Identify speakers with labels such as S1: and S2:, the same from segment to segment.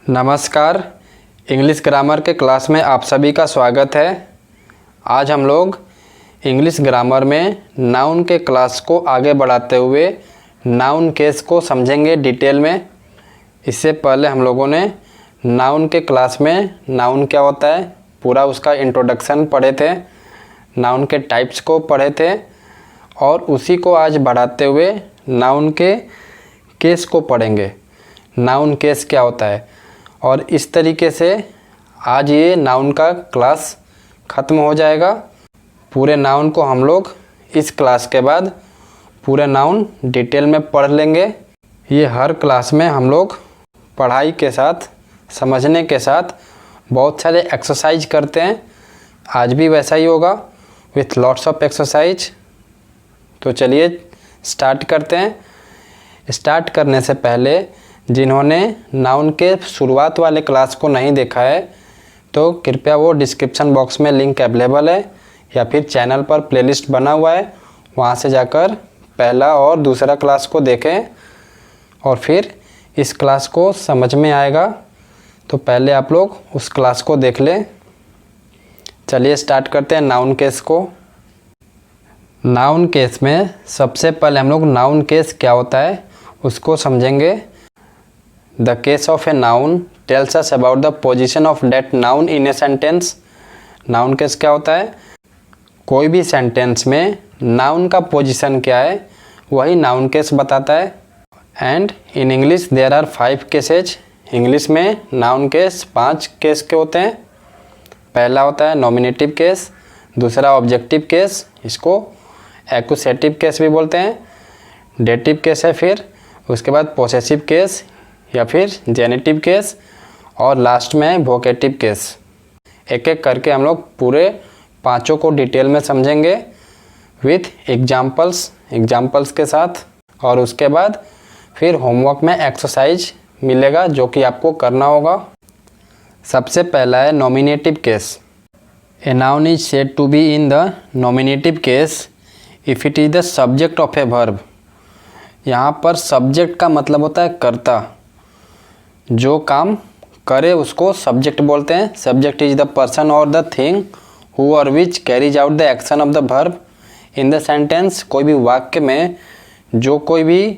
S1: नमस्कार। English grammar के class में आप सभी का स्वागत है। आज हम लोग इंग्लिश ग्रामर में नाउन के क्लास को आगे बढ़ाते हुए नाउन केस को समझेंगे डिटेल में। इससे पहले हम लोगों ने नाउन के क्लास में नाउन क्या होता है पूरा उसका इंट्रोडक्शन पढ़े थे, नाउन के टाइप्स को पढ़े थे और उसी को आज बढ़ाते हुए नाउन के केस को पढ़ेंगे। नाउन केस क्या होता है और इस तरीके से आज ये नाउन का क्लास ख़त्म हो जाएगा। पूरे नाउन को हम लोग इस क्लास के बाद पूरे नाउन डिटेल में पढ़ लेंगे। ये हर क्लास में हम लोग पढ़ाई के साथ समझने के साथ बहुत सारे एक्सरसाइज करते हैं। आज भी वैसा ही होगा विथ लॉट्स ऑफ एक्सरसाइज। तो चलिए स्टार्ट करते हैं। स्टार्ट करने से पहले जिन्होंने नाउन के शुरुआत वाले क्लास को नहीं देखा है तो कृपया वो डिस्क्रिप्शन बॉक्स में लिंक अवेलेबल है या फिर चैनल पर प्लेलिस्ट बना हुआ है, वहाँ से जाकर पहला और दूसरा क्लास को देखें और फिर इस क्लास को समझ में आएगा। तो पहले आप लोग उस क्लास को देख लें। चलिए स्टार्ट करते हैं नाउन केस को। नाउन केस में सबसे पहले हम लोग नाउन केस क्या होता है उसको समझेंगे। The case of a noun tells us about the position of that noun in a sentence. Noun case क्या होता है? कोई भी सेंटेंस में नाउन का पोजीशन क्या है वही नाउन केस बताता है। And in English there are 5 cases. English में नाउन केस 5 केस के होते हैं। पहला होता है नॉमिनेटिव केस, दूसरा ऑब्जेक्टिव केस, इसको एक्यूसेटिव केस भी बोलते हैं। डेटिव केस है फिर, उसके बाद पोसेसिव केस या फिर जेनेटिव केस और लास्ट में है वोकेटिव केस। एक एक करके हम लोग पूरे पांचों को डिटेल में समझेंगे विथ एग्जाम्पल्स के साथ। और उसके बाद फिर होमवर्क में एक्सरसाइज मिलेगा जो कि आपको करना होगा। सबसे पहला है nominative case. A noun is said to be in the nominative case if it is the subject of a verb. यहाँ पर सब्जेक्ट का मतलब होता है कर्ता, जो काम करे उसको सब्जेक्ट बोलते हैं। सब्जेक्ट इज द पर्सन और द थिंग हु और which carries out the action of the verb in the sentence. कोई भी वाक्य में जो कोई भी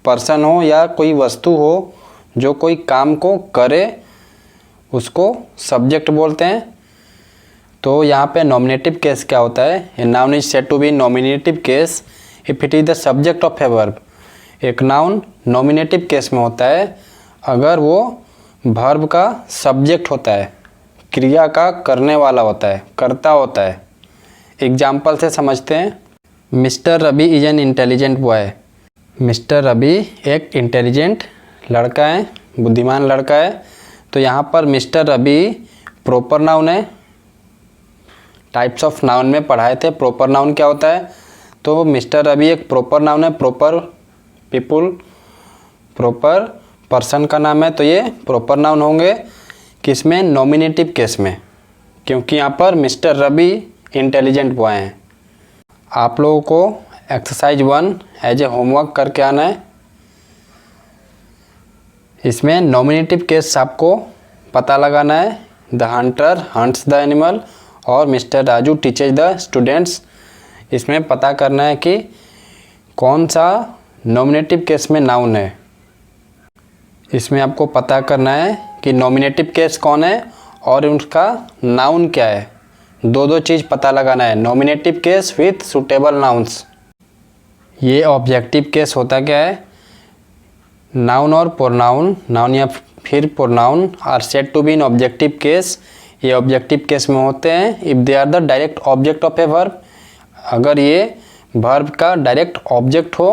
S1: पर्सन हो या कोई वस्तु हो जो कोई काम को करे उसको सब्जेक्ट बोलते हैं। तो यहाँ पे नॉमिनेटिव केस क्या होता है? A noun is said to be nominative case if it is the subject of a verb. एक नाउन नॉमिनेटिव केस में होता है अगर वो वर्ब का सब्जेक्ट होता है, क्रिया का करने वाला होता है, कर्ता होता है। एग्जाम्पल से समझते हैं। Mister Ravi is an intelligent boy. Mister Ravi एक इंटेलिजेंट लड़का है, बुद्धिमान लड़का है। तो यहाँ पर मिस्टर रवि प्रॉपर नाउन है। टाइप्स ऑफ नाउन में पढ़ाए थे प्रॉपर नाउन क्या होता है। तो मिस्टर रवि एक प्रॉपर नाउन है। प्रॉपर पीपुल, प्रॉपर पर्सन का नाम है तो ये प्रॉपर नाउन होंगे। किसमें? नॉमिनेटिव केस में, क्योंकि यहाँ पर मिस्टर रवि इंटेलिजेंट बॉय हैं। आप लोगों को एक्सरसाइज 1 एज ए होमवर्क करके आना है। इसमें नॉमिनेटिव केस आपको पता लगाना है। The hunter hunts the animal और mister Raju teaches the students. इसमें पता करना है कि कौन सा नॉमिनेटिव केस में नाउन है। इसमें आपको पता करना है कि नॉमिनेटिव केस कौन है और उसका नाउन क्या है। दो चीज़ पता लगाना है। Nominative case with suitable nouns. ये ऑब्जेक्टिव केस होता क्या है? नाउन और प्रोनाउन, नाउन या फिर pronoun are said to be in objective case. ये ऑब्जेक्टिव केस में होते हैं if they are the direct object of a verb. अगर ये वर्ब का डायरेक्ट ऑब्जेक्ट हो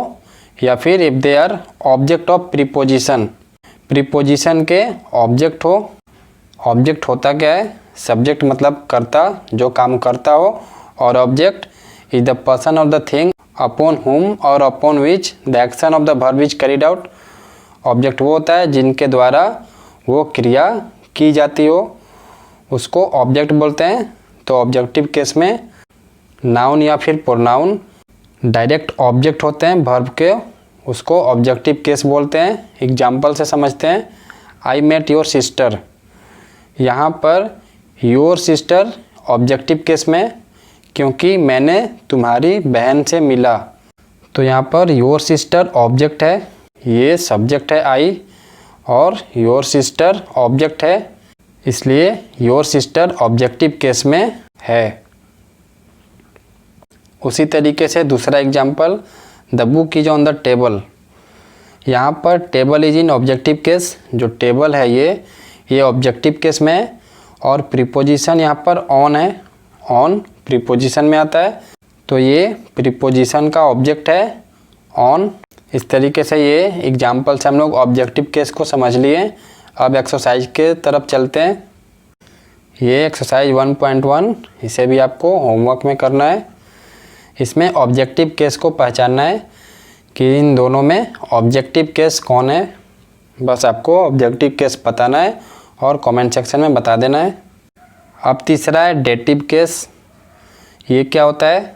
S1: या फिर if they are object of preposition, preposition के ऑब्जेक्ट हो। ऑब्जेक्ट होता क्या है? सब्जेक्ट मतलब कर्ता, जो काम करता हो, और object is the person of the thing upon हुम और upon which the action of the verb is carried out. Object वो होता है जिनके द्वारा वो क्रिया की जाती हो, उसको ऑब्जेक्ट बोलते हैं। तो ऑब्जेक्टिव केस में नाउन या फिर प्रोनाउन डायरेक्ट ऑब्जेक्ट होते हैं वर्ब के, उसको ऑब्जेक्टिव केस बोलते हैं। एग्जाम्पल से समझते हैं। I met your sister. यहाँ पर योर सिस्टर ऑब्जेक्टिव केस में, क्योंकि मैंने तुम्हारी बहन से मिला। तो यहाँ पर योर सिस्टर ऑब्जेक्ट है, ये सब्जेक्ट है आई, और योर सिस्टर ऑब्जेक्ट है, इसलिए योर सिस्टर ऑब्जेक्टिव केस में है। उसी तरीके से दूसरा example, the book is on the table. यहाँ पर table is in objective case, जो टेबल है ये ऑब्जेक्टिव केस में है, और प्रीपोजिशन यहाँ पर ऑन है, ऑन प्रीपोजिशन में आता है, तो ये प्रीपोजिशन का ऑब्जेक्ट है ऑन। इस तरीके से ये एग्जाम्पल से हम लोग ऑब्जेक्टिव केस को समझ लिए। अब एक्सरसाइज के तरफ चलते हैं। ये एक्सरसाइज 1.1, इसे भी आपको होमवर्क में करना है। इसमें ऑब्जेक्टिव केस को पहचानना है कि इन दोनों में ऑब्जेक्टिव केस कौन है। बस आपको ऑब्जेक्टिव केस बताना है और कमेंट सेक्शन में बता देना है। अब तीसरा है डेटिव केस। ये क्या होता है?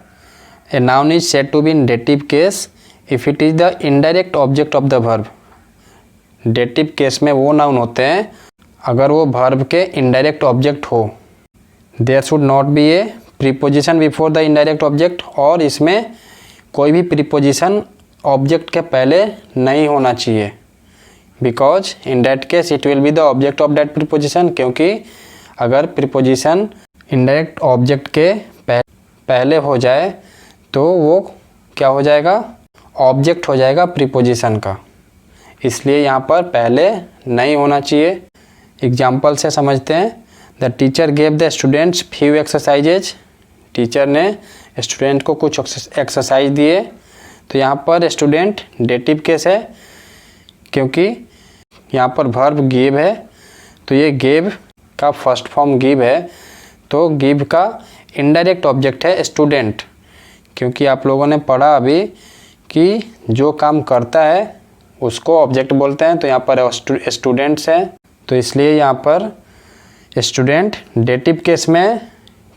S1: A noun is said to be in dative case if it is the indirect object of the verb. Dative case में वो नाउन होते हैं अगर वो वर्ब के इनडायरेक्ट ऑब्जेक्ट हो। There should not be a preposition before the indirect object, और इसमें कोई भी प्रीपोजिशन ऑब्जेक्ट के पहले नहीं होना चाहिए, because in that case it will be the object of that preposition. क्योंकि अगर प्रीपोजिशन इनडायरेक्ट ऑब्जेक्ट के पहले हो जाए तो वो क्या हो जाएगा? ऑब्जेक्ट हो जाएगा प्रीपोजिशन का, इसलिए यहाँ पर पहले नहीं होना चाहिए। एग्जाम्पल से समझते हैं। The teacher gave the students few exercises. Teacher ने स्टूडेंट को कुछ एक्सरसाइज दिए। तो यहाँ पर स्टूडेंट डेटिव केस है, क्योंकि यहाँ पर वर्ब गिव है, तो ये गिव का फर्स्ट फॉर्म गिव है, तो गिव का इनडायरेक्ट ऑब्जेक्ट है स्टूडेंट। क्योंकि आप लोगों ने पढ़ा अभी कि जो काम करता है उसको ऑब्जेक्ट बोलते हैं, तो यहाँ पर स्टूडेंट्स हैं, तो इसलिए यहाँ पर स्टूडेंट डेटिव केस में है,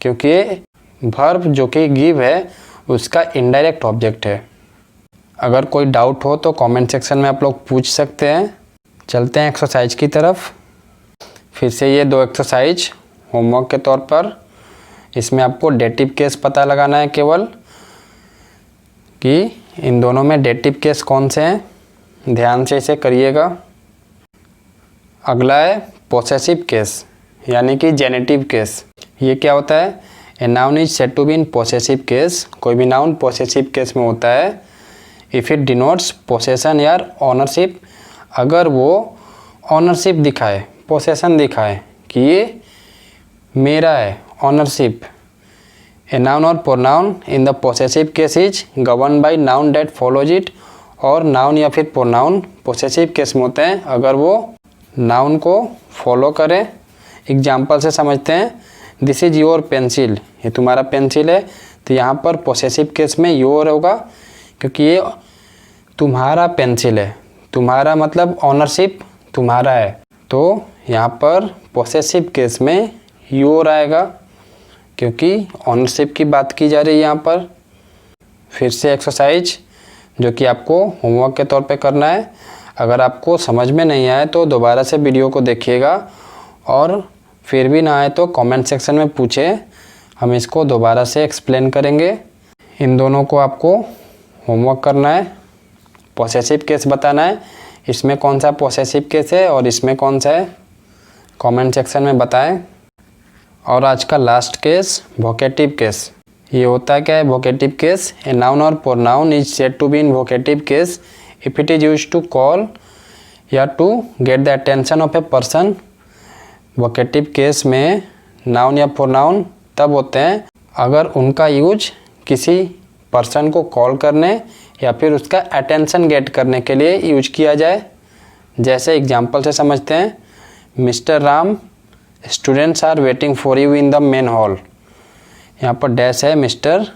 S1: क्योंकि वर्ब जो कि गिव है उसका इनडायरेक्ट ऑब्जेक्ट है। अगर कोई डाउट हो तो कमेंट सेक्शन में आप लोग पूछ सकते हैं। चलते हैं एक्सरसाइज की तरफ। फिर से ये 2 एक्सरसाइज होमवर्क के तौर पर। इसमें आपको डेटिव केस पता लगाना है केवल, कि इन दोनों में डेटिव केस कौन से हैं। ध्यान से इसे करिएगा। अगला है पोसेसिव केस, यानी कि जेनेटिव केस। ये क्या होता है? A noun is said to be in possessive case. कोई भी नाउन पोसेसिव केस में होता है इफ़ इट डिनोट्स पोसेसन या ऑनरशिप। अगर वो ऑनरशिप दिखाए, पोसेसन दिखाए कि ये मेरा है, ऑनरशिप। ए नाउन और pronoun in the possessive case is govern by noun that follows it. और नाउन या फिर प्रोनाउन पोसेसिव केस में होते हैं अगर वो नाउन को फॉलो करें। एग्जाम्पल से समझते हैं। दिस इज योर पेंसिल, ये तुम्हारा पेंसिल है, तो यहाँ पर पोसेसिव केस में योर होगा, क्योंकि ये तुम्हारा पेंसिल है। तुम्हारा मतलब ऑनरशिप तुम्हारा है, तो यहाँ पर पोसेसिव केस में योर आएगा, क्योंकि ऑनरशिप की बात की जा रही है यहाँ पर। फिर से एक्सरसाइज जो कि आपको होमवर्क के तौर पे करना है। अगर आपको समझ में नहीं आए तो दोबारा से वीडियो को देखिएगा, और फिर भी ना आए तो कमेंट सेक्शन में पूछें, हम इसको दोबारा से एक्सप्लेन करेंगे। इन दोनों को आपको होमवर्क करना है। पोसेसिव केस बताना है, इसमें कौन सा पोसेसिव केस है और इसमें कौन सा है, कमेंट सेक्शन में बताएं। और आज का लास्ट केस वोकेटिव केस। ये होता क्या है वोकेटिव केस? ए नाउन और pronoun is said to be in vocative case if it is used to call या to get the attention of a person. Vocative case में noun या pronoun तब होते हैं अगर उनका यूज किसी पर्सन को कॉल करने या फिर उसका अटेंशन गेट करने के लिए यूज किया जाए। जैसे एग्जांपल से समझते हैं। Mister Ram, students are waiting for you in the main hall. यहाँ पर डैश है मिस्टर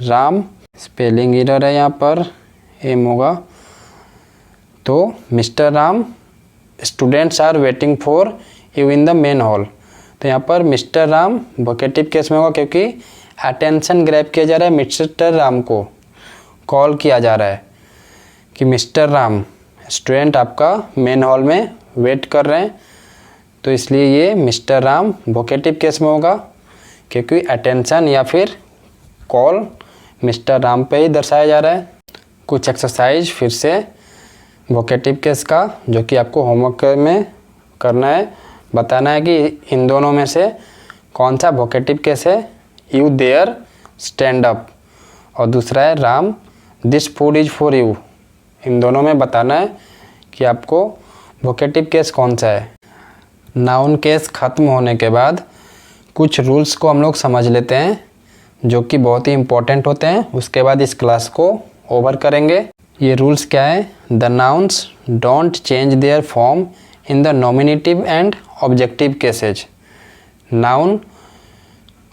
S1: राम, स्पेलिंग एरर है यहाँ पर, एम होगा। तो mister Ram, students are waiting for you in the main hall. तो यहाँ पर मिस्टर राम वोकेटिव केस में होगा, क्योंकि अटेंशन ग्रैब किया जा रहा है, मिस्टर राम को कॉल किया जा रहा है कि मिस्टर राम, स्टूडेंट आपका मेन हॉल में वेट कर रहे हैं, तो इसलिए ये मिस्टर राम वोकेटिव केस में होगा, क्योंकि अटेंशन या फिर कॉल मिस्टर राम पे ही दर्शाया जा रहा है। कुछ एक्सरसाइज फिर से वोकेटिव केस का, जो कि आपको होमवर्क में करना है, बताना है कि इन दोनों में से कौन सा वोकेटिव केस है। यू देयर स्टैंड अप, और दूसरा है Ram this food is for you. इन दोनों में बताना है कि आपको वोकेटिव केस कौन सा है। नाउन केस ख़त्म होने के बाद कुछ रूल्स को हम लोग समझ लेते हैं, जो कि बहुत ही इम्पोर्टेंट होते हैं। उसके बाद इस क्लास को ओवर करेंगे। ये रूल्स क्या है? The nouns don't change their form in the nominative and objective cases. Noun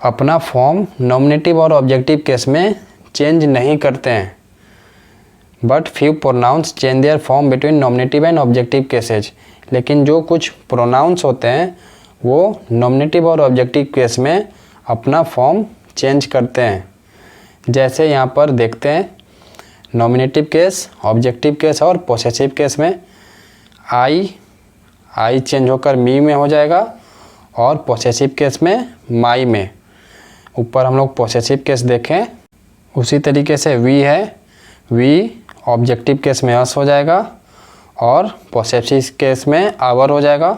S1: अपना फॉर्म नॉमिनेटिव और ऑब्जेक्टिव केस में चेंज नहीं करते हैं, but few pronouns change their form between nominative and objective cases. लेकिन जो कुछ प्रोनाउंस होते हैं वो नॉमिनेटिव और ऑब्जेक्टिव केस में अपना फॉर्म चेंज करते हैं। जैसे यहाँ पर देखते हैं, नॉमिनेटिव केस, ऑब्जेक्टिव केस और पोसेसिव केस में आई चेंज होकर मी में हो जाएगा, और पोसेसिव केस में माई में। ऊपर हम लोग पोसेसिव केस देखें, उसी तरीके से वी है, वी ऑब्जेक्टिव केस में अस हो जाएगा और पोसेसिव केस में आवर हो जाएगा।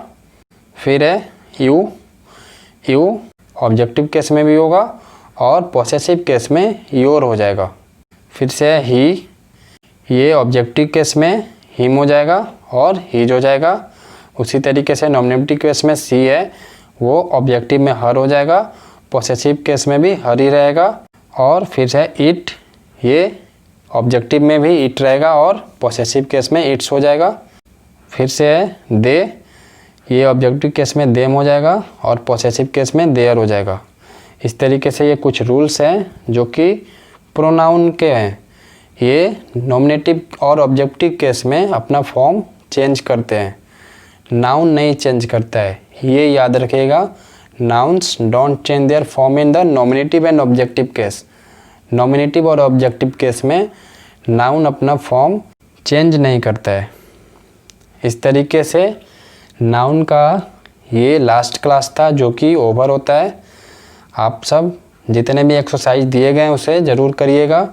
S1: फिर है यू ऑब्जेक्टिव केस में भी होगा और पोसेसिव केस में योर हो जाएगा। फिर से है ही, ये ऑब्जेक्टिव केस में हिम हो जाएगा और हीज हो जाएगा। उसी तरीके से नॉमिनेटिव केस में सी है, वो ऑब्जेक्टिव में हर हो जाएगा, पोसेसिव केस में भी हर ही रहेगा। और फिर है इट, ये ऑब्जेक्टिव में भी इट रहेगा और पोसेसिव केस में इट्स हो जाएगा। फिर से है दे, ये ऑब्जेक्टिव केस में देम हो जाएगा और पोसेसिव केस में देयर हो जाएगा। इस तरीके से ये कुछ रूल्स हैं जो कि प्रोनाउन के हैं। ये नॉमिनेटिव और ऑब्जेक्टिव केस में अपना फॉर्म चेंज करते हैं, नाउन नहीं चेंज करता है। ये याद रखिएगा, nouns don't change their form in the nominative and objective case. Nominative और ऑब्जेक्टिव केस में नाउन अपना फॉर्म चेंज नहीं करता है। इस तरीके से नाउन का ये लास्ट क्लास था, जो कि ओवर होता है। आप सब जितने भी एक्सरसाइज दिए गए हैं उसे ज़रूर करिएगा।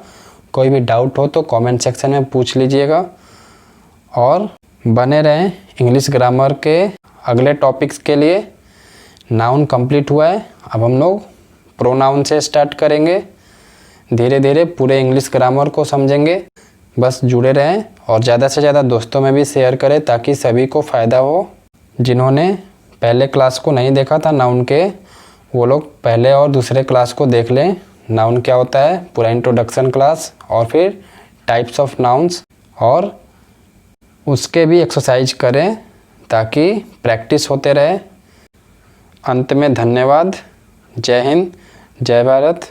S1: कोई भी डाउट हो तो कमेंट सेक्शन में पूछ लीजिएगा, और बने रहें इंग्लिश ग्रामर के अगले टॉपिक्स के लिए। नाउन कंप्लीट हुआ है, अब हम लोग प्रोनाउन से स्टार्ट करेंगे। धीरे धीरे पूरे इंग्लिश ग्रामर को समझेंगे। बस जुड़े रहें और ज़्यादा से ज़्यादा दोस्तों में भी शेयर करें, ताकि सभी को फ़ायदा हो। जिन्होंने पहले क्लास को नहीं देखा था नाउन के, वो लोग पहले और दूसरे क्लास को देख लें। नाउन क्या होता है, पूरा इंट्रोडक्शन क्लास, और फिर टाइप्स ऑफ नाउन्स, और उसके भी एक्सरसाइज करें ताकि प्रैक्टिस होते रहे। अंत में धन्यवाद। जय हिंद, जय भारत।